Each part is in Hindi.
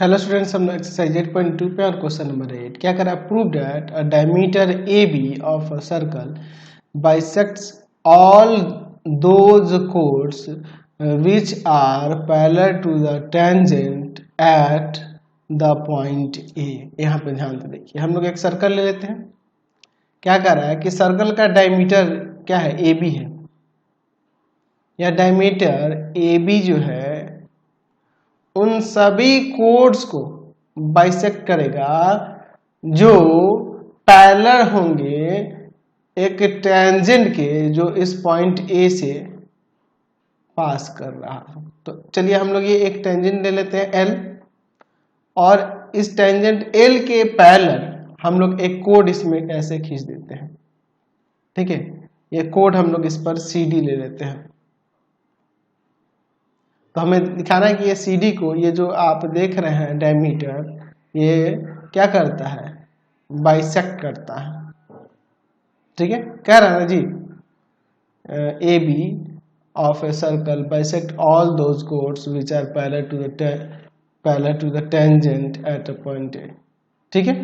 हेलो स्टूडेंट्स, हम लोग एक्सरसाइज 8.2 पे और क्वेश्चन नंबर 8 क्या करा। Prove that a diameter A B of a circle bisects all those chords which are parallel to the tangent at the point A. यहाँ पे ध्यान से देखिए, हम लोग एक सर्कल ले लेते हैं। क्या कर रहा है कि सर्कल का डायमीटर क्या है, ए बी है। या डायमीटर ए बी जो है उन सभी कोड्स को बाइसेक्ट करेगा जो पैरेलल होंगे एक टेंजेंट के जो इस पॉइंट ए से पास कर रहा है। तो चलिए हम लोग ये एक टेंजेंट ले लेते हैं एल, और इस टेंजेंट एल के पैरेलल हम लोग एक कोड इसमें ऐसे खींच देते हैं। ठीक है, ये कोड हम लोग इस पर सी डी ले लेते हैं। तो हमें दिखाना है कि ये सी डी को, ये जो आप देख रहे हैं डायमीटर, ये क्या करता है, बाइसेक्ट करता है। ठीक है, कह रहा है ना जी, A B of a circle bisect all those chords which are parallel to the tangent at a point A. ठीक है,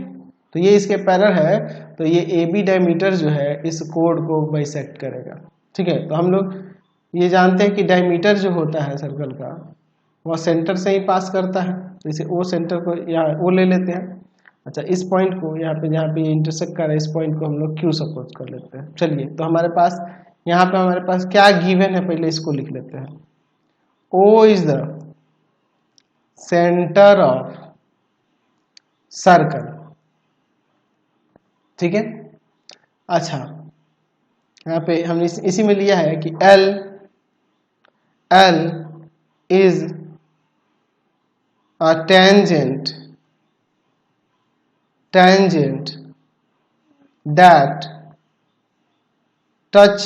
तो ये इसके पैरेलल है, तो ये ए बी डायमीटर जो है इस कोड को बाइसेक्ट करेगा। ठीक है, तो हम लोग ये जानते हैं कि डायमीटर जो होता है सर्कल का वह सेंटर से ही पास करता है। जैसे ओ सेंटर को यहाँ ओ ले लेते हैं। अच्छा, इस पॉइंट को यहाँ पे जहाँ पे इंटरसेक्ट कर रहा है, इस पॉइंट को हम लोग क्यू सपोज कर लेते हैं। चलिए, तो हमारे पास यहाँ पे हमारे पास क्या गिवन है, पहले इसको लिख लेते हैं। O is the centre of circle. ठीक है, अच्छा यहाँ पे हमने इसी में लिया है कि L is a tangent that touch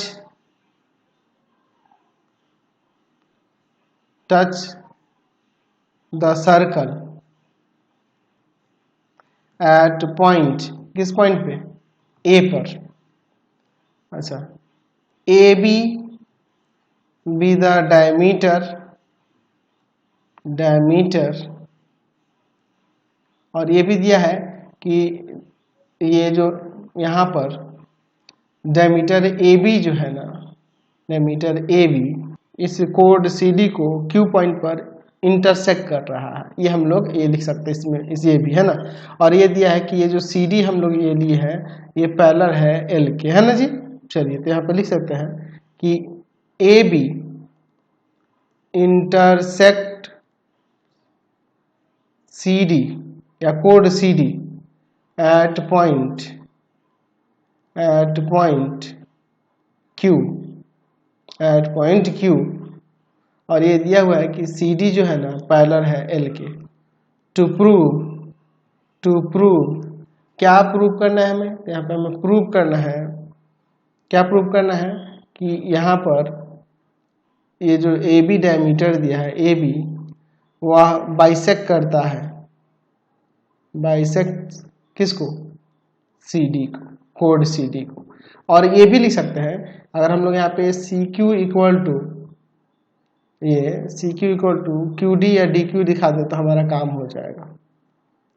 the circle at point, किस पॉइंट पे, ए पर। अच्छा, ए बी द डायमीटर, और ये भी दिया है कि ये जो यहाँ पर डायमीटर ए बी जो है ना, डायमीटर ए बी इस कोड सी डी को क्यू पॉइंट पर इंटरसेक्ट कर रहा है। ये हम लोग ये लिख सकते हैं इसमें, इस ये भी है ना। और ये दिया है कि ये जो सी डी हम लोग ये लिए है ये पैरेलल है एल के, है ना जी। चलिए, तो यहाँ पर लिख सकते हैं कि A B intersect C D या कोड C D at point Q, और ये दिया हुआ है कि सी डी जो है ना पैरेलल है एल के। टू प्रूव क्या प्रूव करना है हमें, यहाँ पे हमें प्रूव करना है, क्या प्रूव करना है कि यहाँ पर ये जो ए बी डायमीटर दिया है ए बी, वह बाइसेक्ट करता है, बाइसेक्ट किसको, सी डी को, कोड सी डी को। और ये भी लिख सकते हैं, अगर हम लोग यहाँ पे C Q equal to Q D या डी क्यू दिखा दे तो हमारा काम हो जाएगा।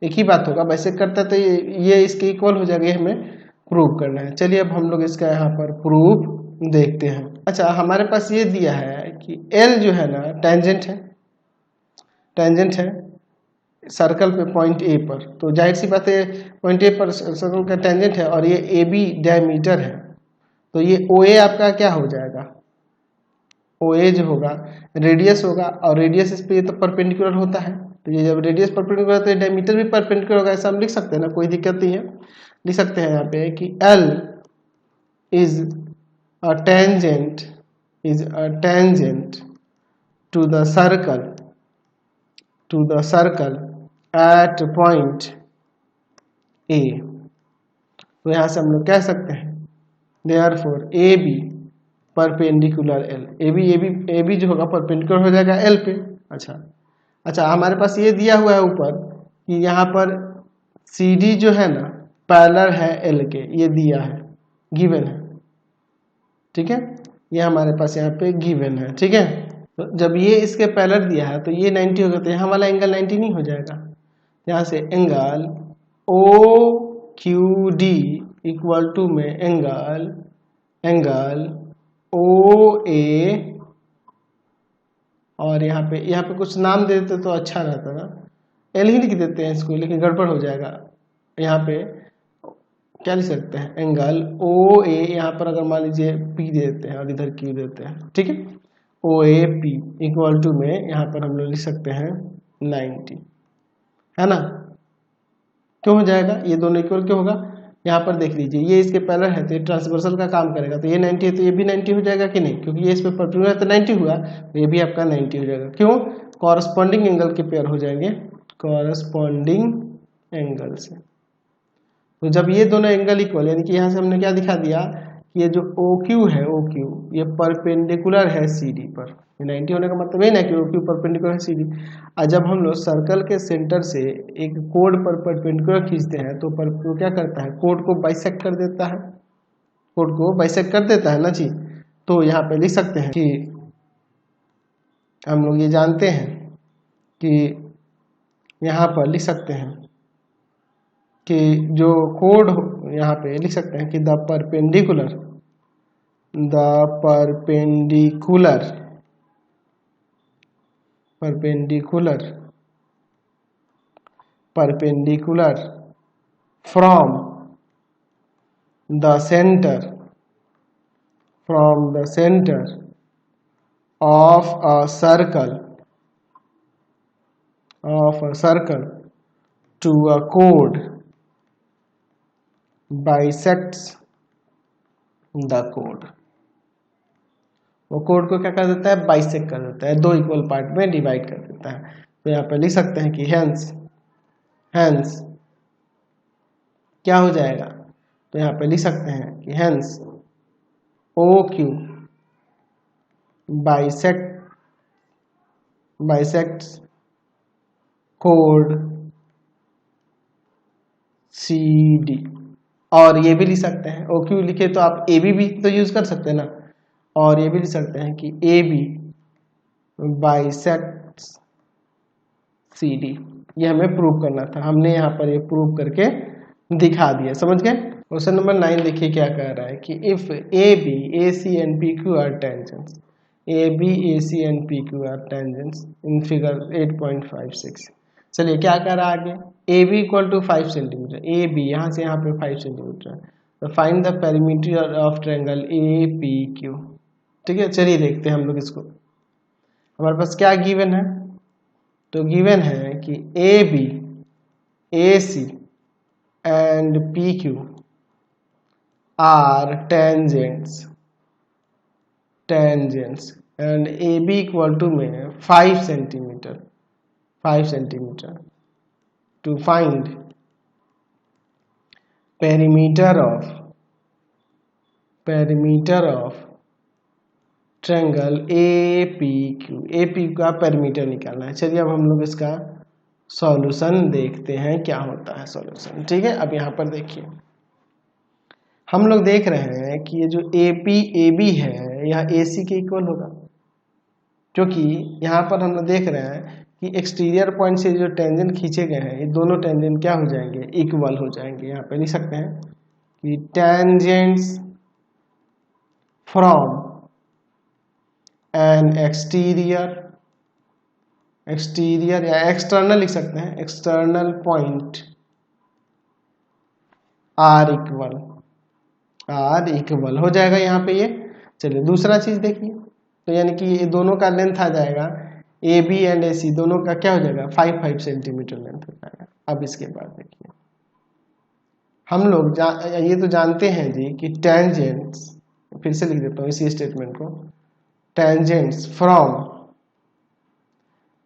एक ही बात होगा, बाइसेक्ट करता है तो ये इसके इक्वल हो जाएगा, ये हमें प्रूव करना है। चलिए अब हम लोग इसका यहाँ पर प्रूफ देखते हैं। अच्छा, हमारे पास ये दिया है कि एल जो है ना टेंजेंट है सर्कल पे पॉइंट ए पर, तो जाहिर सी बात है पॉइंट ए पर सर्कल का टेंजेंट है, और ये ए बी डायमीटर है, तो ये ओ ए आपका क्या हो जाएगा, ओ ए जो होगा रेडियस होगा, और रेडियस इस पे ये तो परपेंडिकुलर होता है, तो ये जब रेडियस परपेंडिकुलर होता है तो डायमीटर भी परपेंडिकुलर होगा। ऐसा हम लिख सकते हैं ना, कोई दिक्कत नहीं है। लिख सकते हैं यहाँ पे कि L is a tangent to the circle at point A. तो यहाँ से हम लोग कह सकते हैं therefore A B perpendicular L, A B जो होगा परपेंडिकुलर हो जाएगा एल पे। अच्छा, हमारे पास ये दिया हुआ है ऊपर कि यहाँ पर सी डी जो है ना पैरेलल है एल के, ये दिया है, गिवन है। ठीक है, ये हमारे पास यहाँ पे गिवन है। ठीक है, तो जब ये इसके पैरेलल दिया है तो ये 90 होगा, तो यहाँ वाला एंगल 90 नहीं हो जाएगा। यहाँ से एंगल OQD इक्वल टू में एंगल OA, और यहाँ पे कुछ नाम दे देते तो अच्छा रहता ना, L ही लिख देते हैं इसको, लेकिन गड़बड़ हो जाएगा। यहाँ पे क्या लिख सकते हैं, एंगल OA, यहाँ पर अगर मान लीजिए P दे देते हैं और इधर Q देते हैं, ठीक है। OAP इक्वल टू में यहाँ पर हम लोग लिख सकते हैं 90, है ना। क्यों हो जाएगा, ये दोनों इक्वल क्यों होगा, यहाँ पर देख लीजिए ये इसके पैरेलल है तो ये ट्रांसवर्सल का काम करेगा, तो ये 90 है तो ये भी 90 हो जाएगा कि नहीं, क्योंकि ये इस पे परपेंडिकुलर है तो 90 हुआ, तो ये भी आपका 90 हो जाएगा। क्यों, कॉरस्पॉन्डिंग एंगल के पेयर हो जाएंगे, कॉरस्पॉन्डिंग एंगल से। तो जब ये दोनों एंगल इक्वल, यानी कि यहाँ से हमने क्या दिखा दिया कि ये जो OQ है, OQ ये परपेंडिकुलर है CD पर। 90 होने का मतलब ये ना कि OQ परपेंडिकुलर है CD। और जब हम लोग सर्कल के सेंटर से एक कोड पर परपेंडिकुलर खींचते हैं तो वो क्या करता है, कोड को बाइसेक्ट कर देता है, कोड को बाइसेक्ट कर देता है ना जी। तो यहाँ पे लिख सकते हैं कि हम लोग ये जानते हैं कि यहाँ पर लिख सकते हैं कि जो कोड यहाँ पे लिख सकते हैं कि the perpendicular from the center of a circle to a chord bisects the chord। वो कोड को क्या कर देता है, बाइसेक्ट कर देता है, दो इक्वल पार्ट में डिवाइड कर देता है। तो यहाँ पे लिख सकते हैं कि हेंस क्या हो जाएगा, तो यहाँ पे लिख सकते हैं कि hence OQ bisects code CD। और ये भी लिख सकते हैं, OQ लिखे तो आप AB भी तो यूज कर सकते हैं ना, और ये भी लिख सकते हैं कि AB बाइसेक्ट्स CD। ये हमें प्रूव करना था, हमने यहाँ पर ये प्रूव करके दिखा दिया, समझ गए। क्वेश्चन नंबर 9 देखिए क्या कह रहा है कि if AB AC and PQ are tangents, AB AC and PQ are tangents in figure 8.56। चलिए क्या कह रहा है आगे, AB equal to 5 centimetre, AB यहाँ से यहाँ पे 5 सेंटीमीटर है, तो find the perimeter of triangle APQ। ठीक है, चलिए देखते हैं हम लोग इसको। हमारे पास क्या गिवन है, तो गिवन है कि AB AC and PQ are tangents and AB equal to में 5 centimetre to find perimeter of triangle APQ का पेरीमीटर निकालना है। चलिए अब हम लोग इसका सॉल्यूशन देखते हैं क्या होता है सॉल्यूशन। ठीक है, अब यहाँ पर देखिए हम लोग देख रहे हैं कि ये जो AB है यह AC के इक्वल होगा, क्योंकि यहाँ पर हम लोग देख रहे हैं कि एक्सटीरियर पॉइंट से जो टेंजेंट खींचे गए हैं ये दोनों टेंजेंट क्या हो जाएंगे, इक्वल हो जाएंगे। यहाँ पे लिख सकते हैं कि टेंजेंट्स फ्रॉम एन एक्सटीरियर या एक्सटर्नल लिख सकते हैं, एक्सटर्नल पॉइंट आर इक्वल हो जाएगा यहाँ पे ये। चलिए दूसरा चीज देखिए, तो यानी कि ये दोनों का लेंथ आ जाएगा AB एंड AC दोनों का क्या हो जाएगा 5 सेंटीमीटर लेंथ हो जाएगा। अब इसके बाद देखिए हम लोग ये तो जानते हैं जी कि टेंजेंट्स, फिर से लिख देता हूँ इसी स्टेटमेंट को, tangents from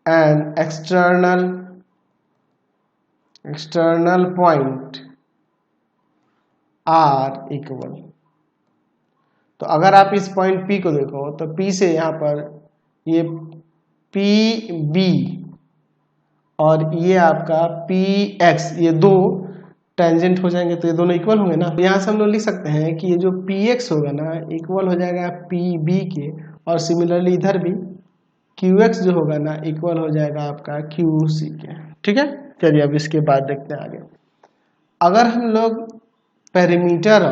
an external point are equal. तो अगर आप इस पॉइंट P को देखो तो P से यहाँ पर ये PB और ये आपका PX, ये दो टेंजेंट हो जाएंगे तो ये दोनों इक्वल होंगे ना। तो यहाँ से हम लोग लिख सकते हैं कि ये जो PX होगा ना इक्वल हो जाएगा PB के, और सिमिलरली इधर भी QX जो होगा ना इक्वल हो जाएगा आपका QC के। ठीक है, चलिए अब इसके बाद देखते हैं आगे। अगर हम लोग perimeter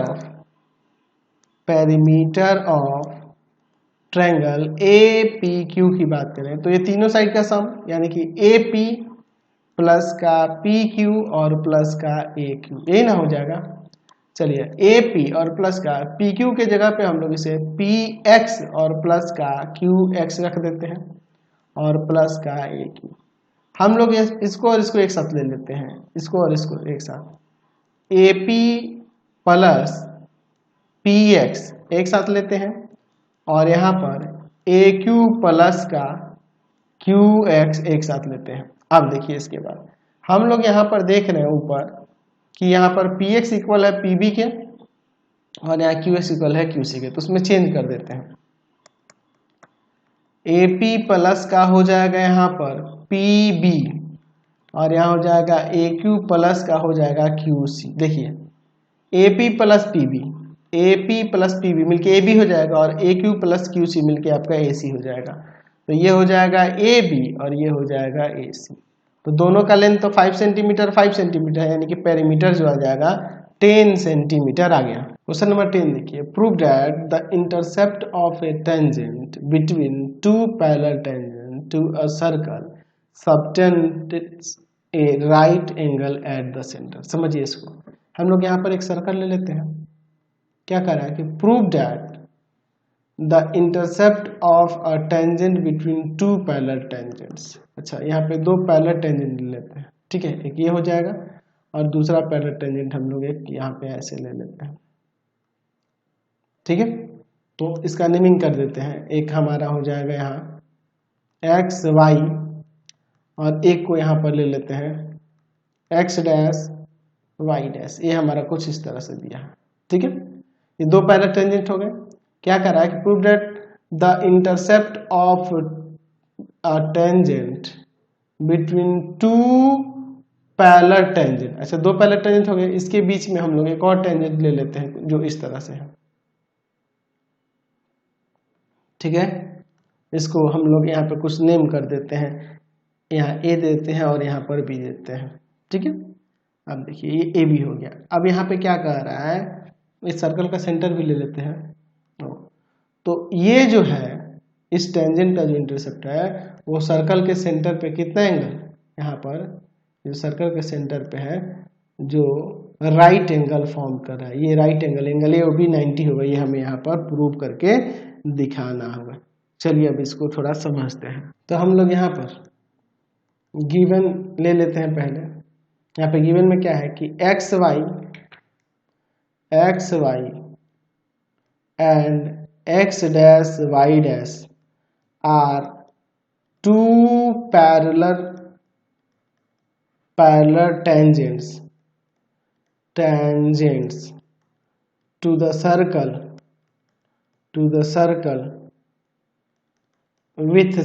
of triangle A P Q की बात करें तो ये तीनों साइड का सम यानी कि ए पी प्लस का पी क्यू और प्लस का ए क्यू, यही ना हो जाएगा। चलिए ए पी और प्लस का पी क्यू के जगह पे हम लोग इसे पी एक्स और प्लस का क्यू एक्स रख देते हैं और प्लस का ए क्यू। हम लोग इसको और इसको एक साथ ले लेते हैं, इसको और इसको एक साथ, ए पी प्लस पी एक्स एक साथ लेते हैं और यहाँ पर ए क्यू प्लस का क्यू एक्स एक साथ लेते हैं। अब देखिए इसके बाद हम लोग यहाँ पर देख रहे हैं ऊपर कि यहाँ पर पी एक्स इक्वल है पी बी के और यहाँ क्यू एक्स इक्वल है क्यू सी के, तो उसमें चेंज कर देते हैं। ए पी प्लस का हो जाएगा यहाँ पर पी बी और यहाँ हो जाएगा ए क्यू प्लस का हो जाएगा क्यू सी। देखिए A P plus P B, A P plus P B मिलके ए बी हो जाएगा और A Q plus Q C मिलके आपका ए सी हो जाएगा। तो ये हो जाएगा ए बी और ये हो जाएगा ए सी। तो दोनों का लेंथ तो 5 सेंटीमीटर 5 सेंटीमीटर है, यानी कि पेरीमीटर जो आ जाएगा 10 सेंटीमीटर आ गया। क्वेश्चन नंबर 10 देखिए, prove that the intercept of a tangent between two parallel tangent to a circle subtends a right angle at the centre. समझिए इसको, हम लोग यहाँ पर एक सर्कल ले लेते हैं। क्या कर रहा है कि prove that the intercept of a tangent between two parallel tangents. अच्छा, यहाँ पे दो पैरेलल टेंजेंट ले लेते हैं, ठीक है, एक ये हो जाएगा और दूसरा पैरेलल टेंजेंट हम लोग एक यहाँ पे ऐसे ले लेते हैं, ठीक है। तो इसका नेमिंग कर देते हैं, एक हमारा हो जाएगा यहाँ एक्स वाई और एक को यहाँ पर ले लेते हैं एक्स डैश वाई डैश। ये हमारा कुछ इस तरह से दिया है, ठीक है। ये दो पैरेलल टेंजेंट हो गए। क्या कर रहा है कि prove that the intercept of a tangent between two parallel tangent. अच्छा, दो पैरेलल टेंजेंट हो गए, इसके बीच में हम लोग एक और टेंजेंट ले लेते हैं जो इस तरह से है, ठीक है। इसको हम लोग यहाँ पे कुछ नेम कर देते हैं, यहाँ ए देते हैं और यहाँ पर बी देते हैं, ठीक है। अब देखिए ये ए बी हो गया। अब यहाँ पे क्या कह रहा है, इस सर्कल का सेंटर भी ले लेते हैं। तो ये जो है इस टेंजेंट का जो इंटरसेप्ट है वो सर्कल के सेंटर पे कितना एंगल, यहाँ पर जो सर्कल के सेंटर पे है जो राइट एंगल फॉर्म कर रहा है, ये राइट एंगल ये भी 90 होगा। ये हमें यहाँ पर प्रूव करके दिखाना होगा। चलिए अब इसको थोड़ा समझते हैं। तो हम लोग यहाँ पर गिवन ले लेते हैं पहले। यहाँ पे गिवन में क्या है कि X Y and X dash Y dash are two parallel tangents to the circle with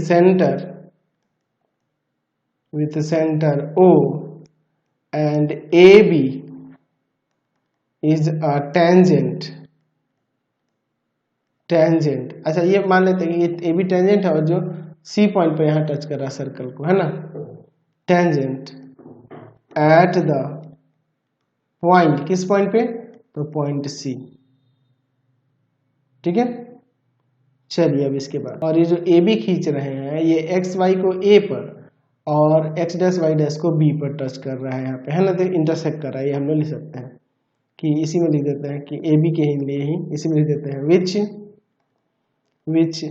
center O and AB is a tangent। अच्छा, ये मान लेते हैं कि ये AB टेंजेंट है और जो C पॉइंट पे यहाँ टच कर रहा है सर्कल को, है ना, टेंजेंट एट द पॉइंट, किस पॉइंट पे, तो पॉइंट C, ठीक है। चलिए अब इसके बाद, और ये जो ए बी खींच रहे हैं ये एक्स वाई को ए पर और एक्स डैश वाई डैश को बी पर टच कर रहा है यहाँ पे, है ना, तो इंटरसेक्ट कर रहा है। ये हम लोग लिख सकते हैं कि इसी में लिख देते हैं कि ए बी के लिए ही इसी में लिख देते हैं which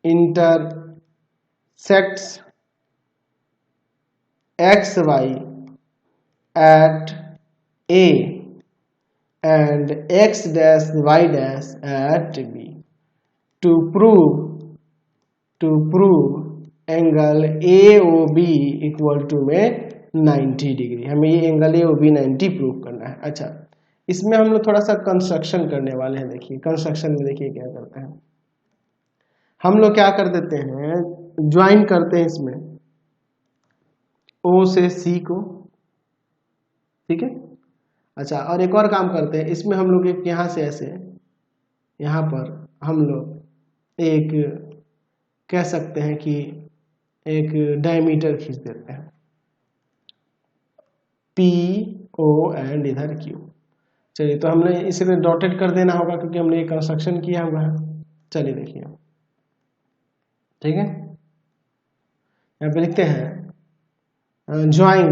intersects X Y at A and x dash y dash at B to prove angle AOB equal to में 90 डिग्री। हमें ये एंगल AOB 90 प्रूव करना है। अच्छा, इसमें हम लोग थोड़ा सा कंस्ट्रक्शन करने वाले हैं। देखिए कंस्ट्रक्शन में देखिए क्या करते हैं, हम लोग क्या कर देते हैं, ज्वाइन करते हैं इसमें O से C को, ठीक है। अच्छा, और एक और काम करते हैं, इसमें हम लोग एक यहाँ से ऐसे यहाँ पर हम लोग एक कह सकते हैं कि एक डायमीटर खींच देते हैं, पी ओ एंड इधर क्यू। चलिए तो हमने इसे डॉटेड कर देना होगा क्योंकि हमने ये कंस्ट्रक्शन किया हुआ है। चलिए देखिए, ठीक है, यहाँ पे लिखते हैं join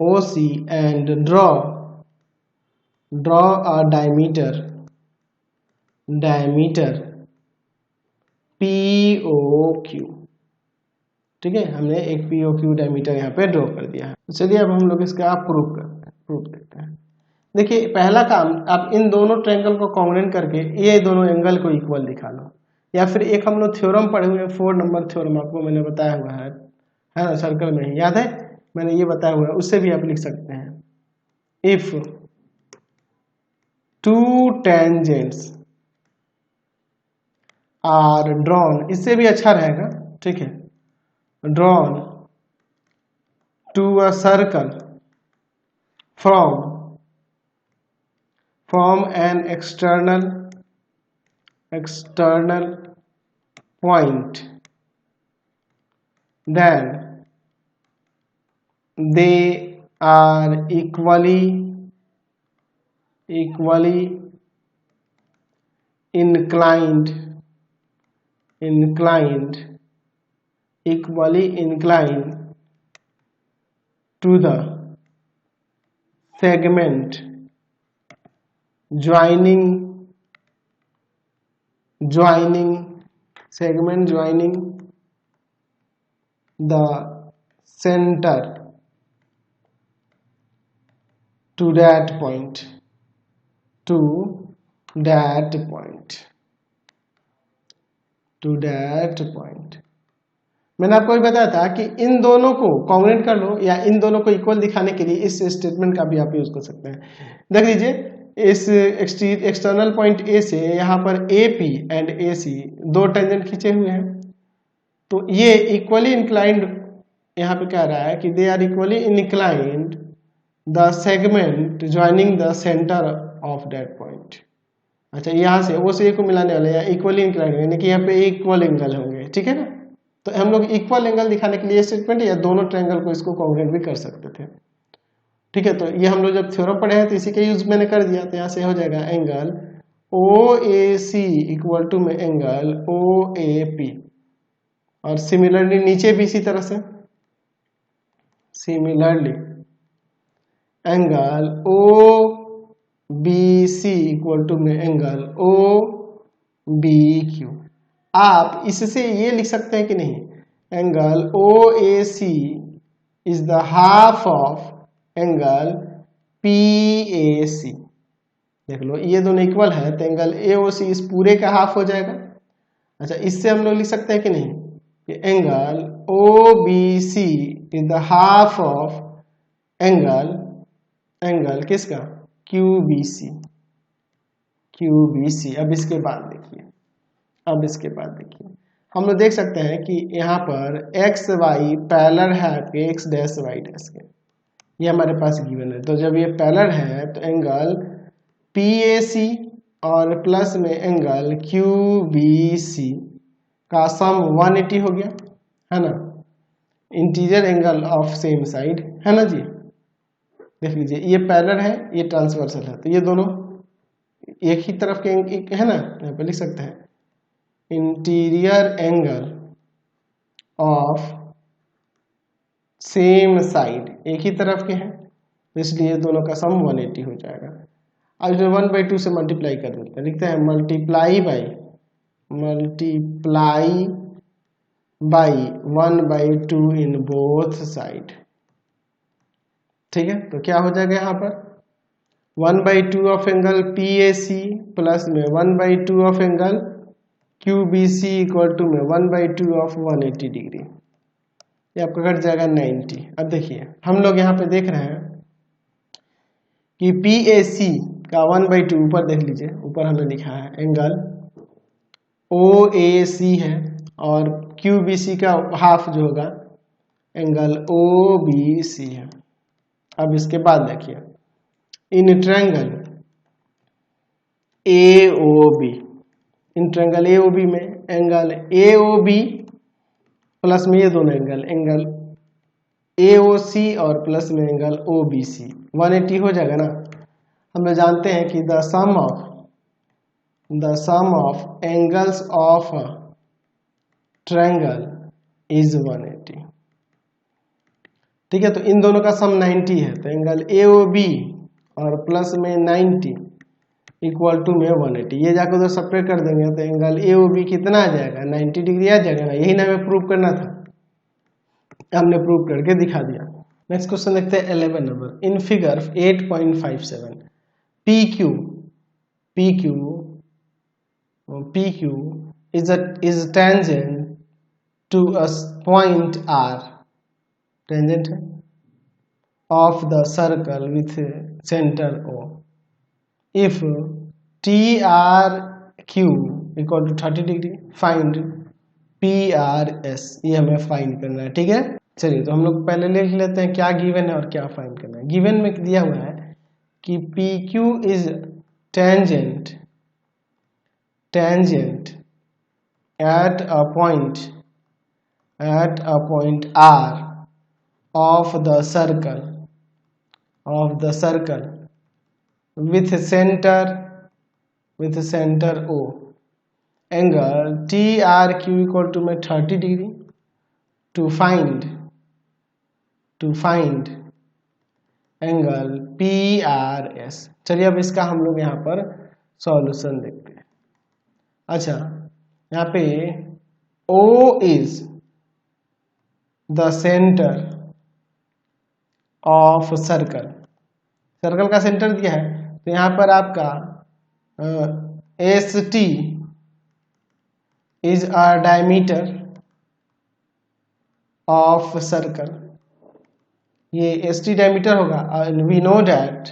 O C and draw a diameter P O Q. ठीक है, हमने एक पी ओ क्यू डायमीटर यहाँ पे ड्रॉ कर दिया है। तो चलिए अब हम लोग इसका प्रूफ करते हैं, प्रूफ देखते हैं। देखिए पहला काम, आप इन दोनों ट्रायंगल को कॉन्ग्रुएंट करके ये दोनों एंगल को इक्वल दिखा लो, या फिर एक हम लोग थ्योरम पढ़े हुए हैं, 4 नंबर थ्योरम आपको मैंने बताया हुआ है ना, सर्कल में याद है, मैंने ये बताया हुआ है, उससे भी आप लिख सकते हैं। If two tangents are drawn, इससे भी अच्छा रहेगा, ठीक है, drawn to a circle from an external point, then they are equally inclined to the segment joining the center to that point, मैंने आपको भी बताया था कि इन दोनों को कॉन्ग्रुएंट कर लो या इन दोनों को इक्वल दिखाने के लिए इस स्टेटमेंट का भी आप यूज कर सकते हैं। देख लीजिए, इस एक्सटर्नल पॉइंट ए से यहाँ पर ए पी एंड ए सी दो टेंजेंट खींचे हुए हैं, तो ये इक्वली इंक्लाइंड यहाँ पे कह रहा है कि they are equally inclined the segment joining the centre of that point. अच्छा, यहाँ से ओ से ए को मिलाने वाले या इक्वली इंक्लाइंड, यानी कि यहाँ पे इक्वल एंगल होंगे, ठीक है ना। तो हम लोग इक्वल एंगल दिखाने के लिए स्टेटमेंट या दोनों ट्रायंगल को इसको कॉन्ग्रुएंट भी कर सकते थे, ठीक है। तो ये हम लोग जब थ्योरम पढ़े हैं तो इसी का यूज मैंने कर दिया, तो यहाँ से हो जाएगा angle O A C equal to में एंगल ओ ए पी, और सिमिलरली नीचे भी इसी तरह से, similarly angle O B C equal to में एंगल ओ बी क्यू। आप इससे ये लिख सकते हैं कि नहीं, angle O A C is the half of angle P A C. देख लो ये दोनों इक्वल है तो एंगल ए ओ सी इस पूरे का हाफ हो जाएगा। अच्छा, इससे हम लोग लिख सकते हैं कि नहीं कि angle O B C is the half of angle किसका, क्यू बी सी। अब इसके बाद देखिए, हम लोग देख सकते हैं कि यहाँ पर एक्स वाई पैरेलल है आपके एक्स डैश वाई डैश के, ये हमारे पास गिवन है। तो जब ये पैरेलल है तो एंगल पी ए सी और प्लस में एंगल क्यू बी सी का सम 180 हो गया, है ना, interior angle of same side, है ना जी। देख लीजिए ये पैरेलल है, ये ट्रांसवर्सल है, तो ये दोनों एक ही तरफ के है ना, यहाँ पे लिख सकते हैं interior angle of same side, एक ही तरफ के हैं, तो इसलिए दोनों का सम 180 हो जाएगा। अब इसमें 1/2 से मल्टीप्लाई कर देते हैं, लिखते हैं multiply by 1/2 in both side, ठीक है। तो क्या हो जाएगा यहाँ पर 1/2 of angle P A C plus में 1/2 of angle Q B C equal to में 1/2 ऑफ 180 डिग्री, ये आपका कट जाएगा 90। अब देखिए हम लोग यहाँ पे देख रहे हैं कि पी ए सी का 1/2 ऊपर देख लीजिए, ऊपर हमने लिखा है एंगल ओ ए सी है, और क्यू बी सी का हाफ जो होगा एंगल ओ बी सी है। अब इसके बाद देखिए in triangle A O B, in triangle A O B में angle A O B plus में ये दोनों एंगल AOC और प्लस में एंगल OBC 180 हो जाएगा ना। हम लोग जानते हैं कि the sum of angles of triangle is 180। ठीक है, तो इन दोनों का सम 90 है, तो एंगल AOB और प्लस में 90 इक्वल टू में 180। ये जाकर उधर सेपरेट कर देंगे तो एंगल AOB कितना आ जाएगा, 90 डिग्री आ जाएगा ना। यही ना हमें प्रूव करना था, हमने प्रूव करके दिखा दिया। नेक्स्ट क्वेश्चन देखते हैं 11 number. In figure 8.57 PQ is tangent to a point R, tangent है, of the circle with center O. If TRQ equal to 30 degree, find PRS। ये हमें फाइंड करना है। ठीक है, चलिए तो हम लोग पहले लिख लेते हैं क्या गिवन है और क्या फाइंड करना है। गिवन में दिया हुआ है कि PQ is tangent at a point R of the circle with center O. Angle TRQ equal to में 30 degree. to find angle PRS। चलिए अब इसका हम लोग यहाँ पर सॉल्यूशन देखते हैं। अच्छा, यहाँ पे O is the centre of circle का सेंटर दिया है, तो यहाँ पर आपका ST is a diameter of circle. ये ST डायमीटर होगा। We know that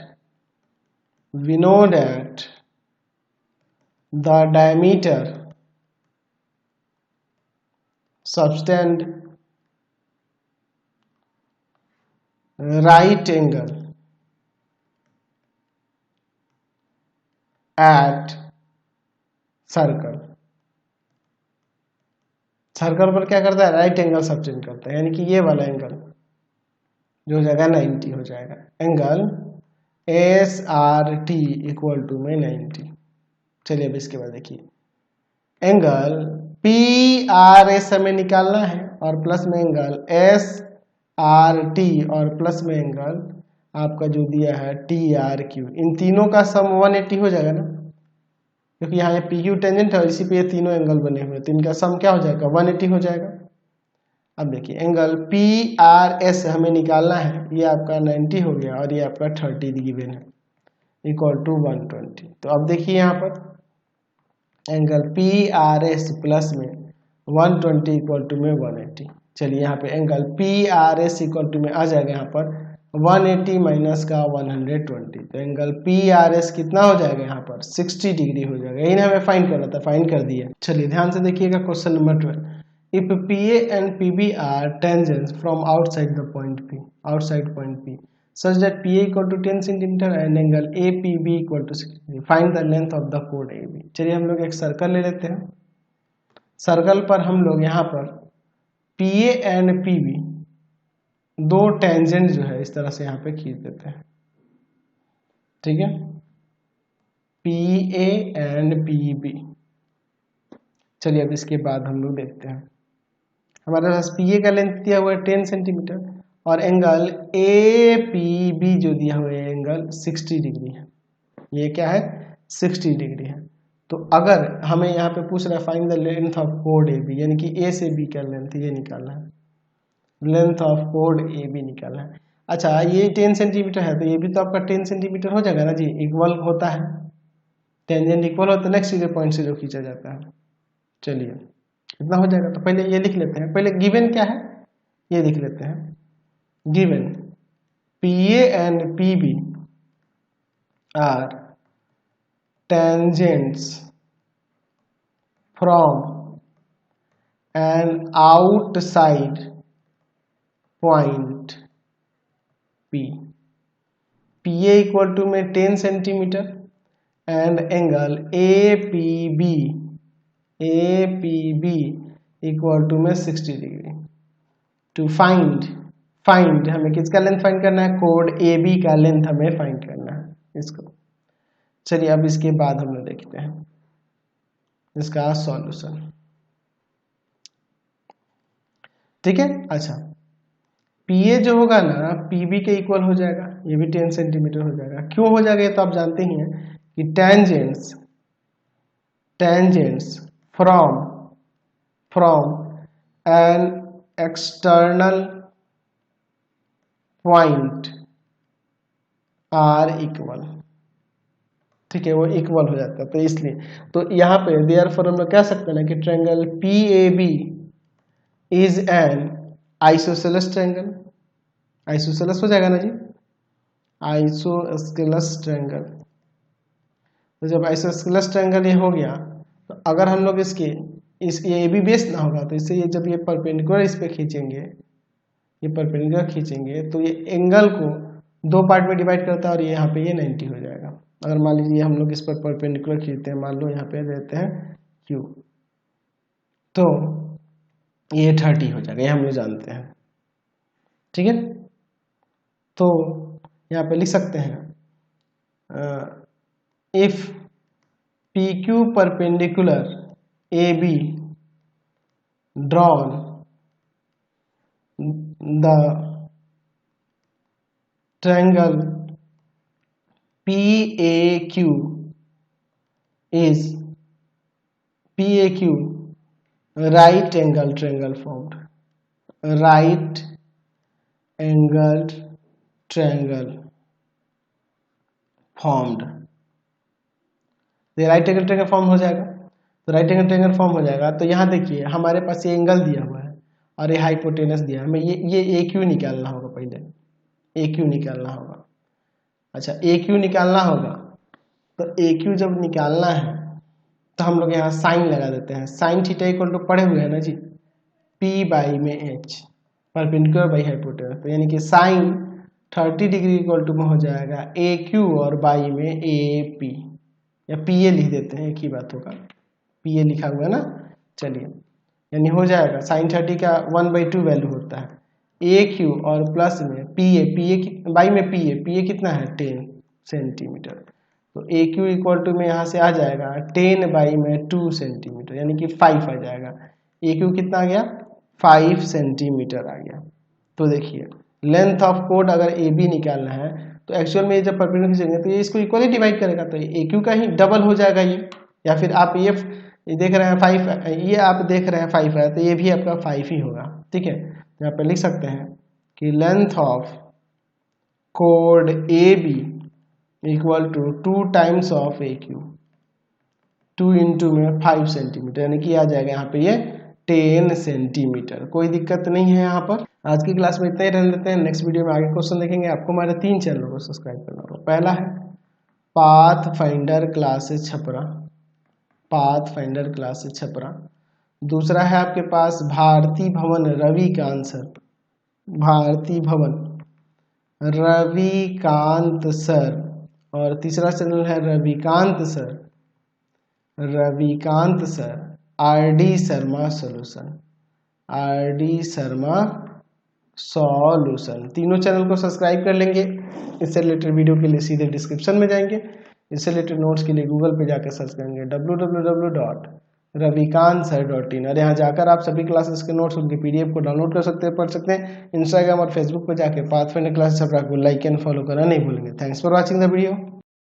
the diameter subtend right angle at circle पर क्या करता है, राइट एंगल सबटेंड करता है, यानी कि ये वाला एंगल जो हो जाएगा 90 हो जाएगा। एंगल SRT इक्वल टू में 90। चलिए अब इसके बाद देखिए, एंगल PRS हमें निकालना है और प्लस में एंगल SRT और प्लस में एंगल आपका जो दिया है TRQ। इन तीनों का सम 180 हो जाएगा ना, क्योंकि यहाँ ये PQ टेंजेंट है और इसी पे ये तीनों एंगल बने हुए हैं, तो इनका सम क्या हो जाएगा, 180 हो जाएगा। अब देखिए एंगल PRS हमें निकालना है, ये आपका 90 हो गया और ये आपका 30 गिवन है, इक्वल टू 120। तो अब देखिए यहाँ पर एंगल PRS प्लस में 120 इक्वल टू में 180। चलिए यहाँ पे एंगल PRS इक्वल टू में आ जाएगा यहाँ पर 180 माइनस का 120, तो एंगल PRS कितना हो जाएगा यहाँ पर 60 डिग्री हो जाएगा। यही हमें फाइंड करना था, फाइंड कर दिया। चलिए ध्यान से देखिएगा question number 12। If PA and PB are tangents from outside point P such that PA equal to 10 cm and angle APB equal to 60, find the length of the chord AB। चलिए हम लोग एक सर्कल ले लेते हैं। सर्कल पर हम लोग यहाँ पर PA and PB दो टेंजेंट जो है इस तरह से यहाँ पे खींच देते हैं। ठीक है, PA and PB। चलिए अब इसके बाद हम लोग देखते हैं, हमारे पास PA का लेंथ दिया हुआ है 10 सेंटीमीटर और एंगल APB जो दिया हुआ है एंगल 60 डिग्री है। ये क्या है, 60 डिग्री है। तो अगर हमें यहाँ पे पूछ रहा है फाइंड द लेंथ ऑफ कोड AB, यानी कि A से B का लेंथ ये निकालना है, लेंथ ऑफ कोड AB निकालना है। अच्छा, ये 10 सेंटीमीटर है तो ये भी तो आपका 10 सेंटीमीटर हो जाएगा ना जी, इक्वल होता है, टेंजेंट इक्वल होता है, नेक्स्ट सीधे पॉइंट से जो खींचा जाता है। चलिए कितना हो जाएगा, तो पहले ये लिख लेते हैं। पहले गिवन क्या है ये लिख लेते हैं। Given PA and PB are tangents from an outside point P। PA equal to में 10 centimetre and angle APB equal to में 60 डिग्री। टू फाइंड फाइंड, हमें किसका लेंथ फाइंड करना है, कोड ए बी का लेंथ हमें फाइंड करना है इसको। चलिए अब इसके बाद हम लोग देखते हैं इसका सॉल्यूशन। ठीक है, अच्छा पीए जो होगा ना पीबी के इक्वल हो जाएगा, ये भी 10 सेंटीमीटर हो जाएगा। क्यों हो जाएगा ये तो आप जानते ही हैं कि tangents from an external point are equal. ठीक है, वो इक्वल हो जाता है, तो इसलिए तो यहाँ पे देयरफॉर हम लोग कह सकते हैं ना कि triangle PAB is an isosceles triangle. Isosceles हो जाएगा ना जी, आइसोस्केलस ट्रायंगल। तो जब आइसोस्केलस ट्रायंगल ये हो गया तो अगर हम लोग इसके ये भी बेस ना होगा तो इससे ये जब ये परपेंडिकुलर इस पे खींचेंगे, ये परपेंडिकुलर खींचेंगे तो ये एंगल को दो पार्ट में डिवाइड करता है और ये यहाँ पे ये 90 हो जाएगा। अगर मान लीजिए हम लोग इस पर परपेंडिकुलर खींचते हैं, मान लो यहाँ पे देते हैं Q, तो ये 30 हो जाएगा, ये हम लोग जानते हैं। ठीक है, तो यहाँ पे लिख सकते हैं if PQ perpendicular AB drawn the triangle PAQ is right angle triangle formed, right angled triangle formed। तो राइट एंगल ट्रायंगल फॉर्म हो जाएगा, तो राइट एंगल ट्रायंगल फॉर्म हो जाएगा। तो यहाँ देखिए हमारे पास ये एंगल दिया हुआ है और ये हाइपोटेनस दिया है, हमें ये AQ निकालना होगा, पहले AQ निकालना होगा। अच्छा AQ निकालना होगा, तो AQ जब निकालना है तो हम लोग यहाँ साइन लगा देते हैं। साइन थीटा इक्वल टू पढ़े हुए हैं ना जी, P बाई में H परपेंडिकुलर बाई हाइपोटेनस, तो यानी कि साइन 30 डिग्री इक्वल टू में हो जाएगा AQ और बाई में AP, या PA लिख देते हैं, एक ही बात होगा, PA लिखा हुआ है ना। चलिए यानी हो जाएगा साइन 30 का 1/2 वैल्यू होता है AQ और प्लस में PA बाई में PA कितना है 10 सेंटीमीटर, तो AQ इक्वल टू में यहाँ से आ जाएगा 10 बाई में 2 सेंटीमीटर, यानी कि 5 आ जाएगा। AQ कितना आ गया 5 सेंटीमीटर आ गया। तो देखिए लेंथ ऑफ कोड अगर AB निकालना है तो एक्चुअल में जब परपेंडिकुलर खींचेंगे तो ये इसको इक्वली डिवाइड करेगा, तो AQ का ही डबल हो जाएगा ये। या फिर आप ये देख रहे हैं 5, ये आप देख रहे हैं 5 है, तो ये भी आपका 5 ही होगा। ठीक है, यहाँ पे लिख सकते हैं कि लेंथ ऑफ कोड AB equal to 2 times of AQ, 2 into में 5 सेंटीमीटर, यानी कि आ जाएगा यहाँ पे ये 10 सेंटीमीटर। कोई दिक्कत नहीं है यहाँ पर। आज की क्लास में इतना ही रहने देते हैं, नेक्स्ट वीडियो में आगे क्वेश्चन देखेंगे। आपको हमारे 3 चैनल को सब्सक्राइब करना होगा। पहला है path finder classes Chhapra, path finder classes Chhapra. दूसरा है आपके पास भारती भवन रविकांत सर, भारती भवन रविकांत सर। और तीसरा चैनल है Ravikant sir, Ravikant sir RD Sharma solution, RD Sharma solution. तीनों चैनल को सब्सक्राइब कर लेंगे। इससे रिलेटेड वीडियो के लिए सीधे डिस्क्रिप्शन में जाएंगे, इससे रिलेटेड नोट्स के लिए गूगल पे जाकर सर्च करेंगे www.ravikantsir.in, और यहाँ जाकर आप सभी क्लासेस के नोट्स उनके PDF को डाउनलोड कर सकते हैं, पढ़ सकते हैं। इंस्टाग्राम और फेसबुक पर जाकर पाथफाइंडर क्लासेस छपरा को लाइक एंड फॉलो करना नहीं भूलेंगे। Thanks for watching the video.